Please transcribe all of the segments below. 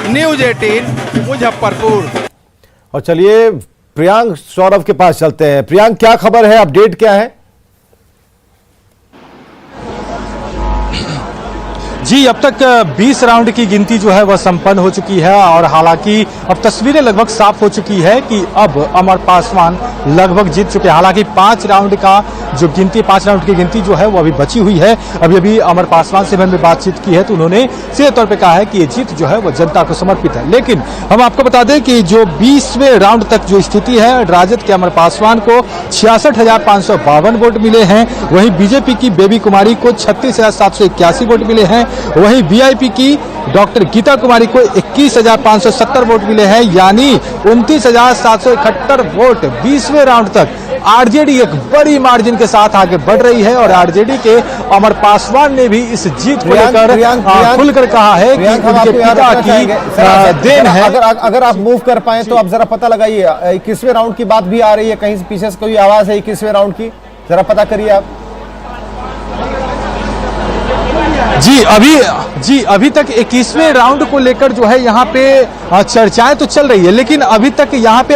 News 18 Muzaffarpur. और चलिए प्रियांक सौरभ के पास चलते हैं। प्रियांक, क्या खबर है, अपडेट क्या है? जी, अब तक 20 राउंड की गिनती जो है वह संपन्न हो चुकी है और हालांकि अब तस्वीरें लगभग साफ हो चुकी है कि अब अमर पासवान लगभग जीत चुके हैं। हालांकि 5 राउंड की गिनती जो है वो अभी बची हुई है। अभी अमर पासवान से मैंने बातचीत की है तो उन्होंने सीधे तौर पे कहा है कि ये जीत जो है वो जनता को समर्पित है। लेकिन हम आपको बता दें कि जो 20वें राउंड तक जो स्थिति है, राजद के अमर पासवान को 66,552 वोट मिले हैं। वहीं बीजेपी की बेबी कुमारी को 36,781 वोट मिले हैं। वहीं वीआईपी की डॉक्टर गीता कुमारी को 21,570 वोट मिले हैं, यानी 29,771 वोट। 20वें राउंड तक आरजेडी एक बड़ी मार्जिन के साथ आगे बढ़ रही है और आरजेडी के अमर पासवान ने भी इस जीत को लेकर खुलकर कहा है कि उनके पिता की देन है। अगर आप मूव कर पाए तो आप जरा पता लगाइए। 21वें राउंड की बात भी आ रही है, कहीं पीछे से कोई आवाज है 21वें राउंड की, जरा पता करिए आप। अभी तक 21वें राउंड को लेकर जो है यहाँ पे चर्चाएं तो चल रही है, लेकिन अभी तक यहाँ पे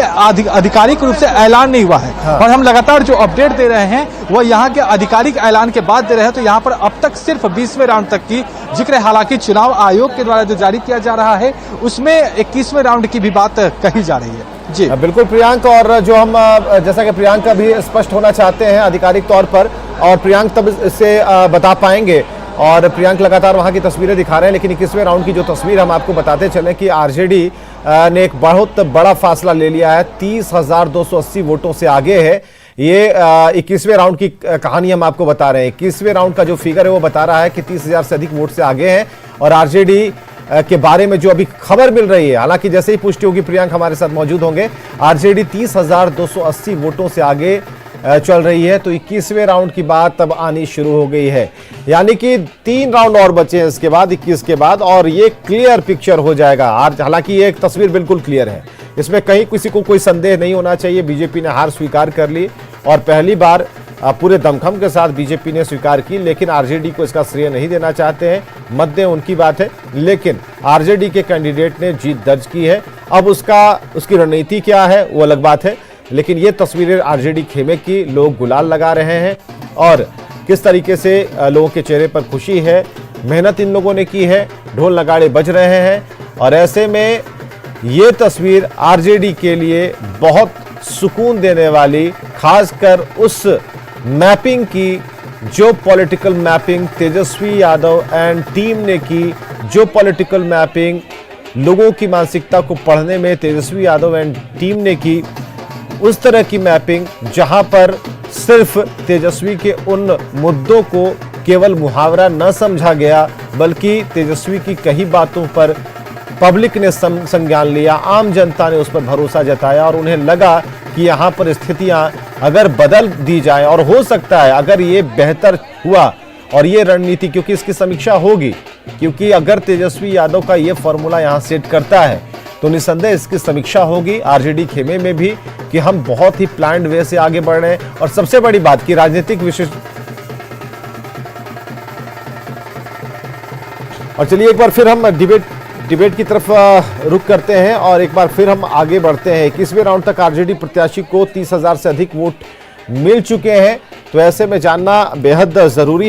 आधिकारिक रूप से ऐलान नहीं हुआ है। हाँ। और हम लगातार जो अपडेट दे रहे हैं वो यहाँ के आधिकारिक ऐलान के बाद दे रहे हैं। तो यहाँ पर अब तक सिर्फ 20वें राउंड तक की जिक्र है। हालांकि चुनाव आयोग के द्वारा जो जारी किया जा रहा है उसमें 21वें राउंड की भी बात कही जा रही है। जी बिल्कुल प्रियांक, और जो हम जैसा कि प्रियांक का भी स्पष्ट होना चाहते हैं आधिकारिक तौर पर, और प्रियांक तब इससे बता पाएंगे। और प्रियांक लगातार वहां की तस्वीरें दिखा रहे हैं, लेकिन 21वें राउंड की जो तस्वीर हम आपको बताते चलें कि आरजेडी ने एक बहुत बड़ा फासला ले लिया है, 30,280 वोटों से आगे है। ये 21वें राउंड की कहानी हम आपको बता रहे हैं। 21वें राउंड का जो फिगर है वो बता रहा है कि 30,000 से अधिक वोट से आगे हैं। और आरजेडी के बारे में जो अभी खबर मिल रही है, हालांकि जैसे ही पुष्टि होगी प्रियांक हमारे साथ मौजूद होंगे, आरजेडी 30,280 वोटों से आगे चल रही है। तो 21वें राउंड की बात अब आनी शुरू हो गई है, यानी कि 3 राउंड और बचे हैं इसके बाद, 21 के बाद, और ये क्लियर पिक्चर हो जाएगा। हालांकि ये एक तस्वीर बिल्कुल क्लियर है, इसमें कहीं किसी को कोई संदेह नहीं होना चाहिए। बीजेपी ने हार स्वीकार कर ली और पहली बार पूरे दमखम के साथ बीजेपी ने स्वीकार की, लेकिन आरजेडी को इसका श्रेय नहीं देना चाहते हैं। मत दें उनकी बात है, लेकिन आरजेडी के कैंडिडेट ने जीत दर्ज की है। अब उसकी रणनीति क्या है वो अलग बात है, लेकिन ये तस्वीरें आरजेडी खेमे की, लोग गुलाल लगा रहे हैं और किस तरीके से लोगों के चेहरे पर खुशी है। मेहनत इन लोगों ने की है, ढोल नगाड़े बज रहे हैं, और ऐसे में ये तस्वीर आरजेडी के लिए बहुत सुकून देने वाली, खासकर उस मैपिंग की जो political mapping Tejashwi Yadav and team ने की, जो पॉलिटिकल मैपिंग लोगों की मानसिकता को पढ़ने में तेजस्वी यादव एंड टीम ने की, उस तरह की मैपिंग जहां पर सिर्फ तेजस्वी के उन मुद्दों को केवल मुहावरा न समझा गया, बल्कि तेजस्वी की कई बातों पर पब्लिक ने संज्ञान लिया, आम जनता ने उस पर भरोसा जताया और उन्हें लगा कि यहां पर स्थितियां अगर बदल दी जाए, और हो सकता है अगर ये बेहतर हुआ और ये रणनीति, क्योंकि इसकी समीक्षा होगी, क्योंकि अगर तेजस्वी यादव का ये फॉर्मूला यहां सेट करता है तो निसंदेह इसकी समीक्षा होगी आरजेडी खेमे में भी कि हम बहुत ही प्लान्ड वे से आगे बढ़ रहे हैं। और सबसे बड़ी बात की राजनीतिक विशेष, और चलिए एक बार फिर हम डिबेट की तरफ रुख करते हैं और एक बार फिर हम आगे बढ़ते हैं। 21वें राउंड तक आरजेडी प्रत्याशी को 30,000 से अधिक वोट मिल चुके हैं, तो ऐसे में जानना बेहद जरूरी है।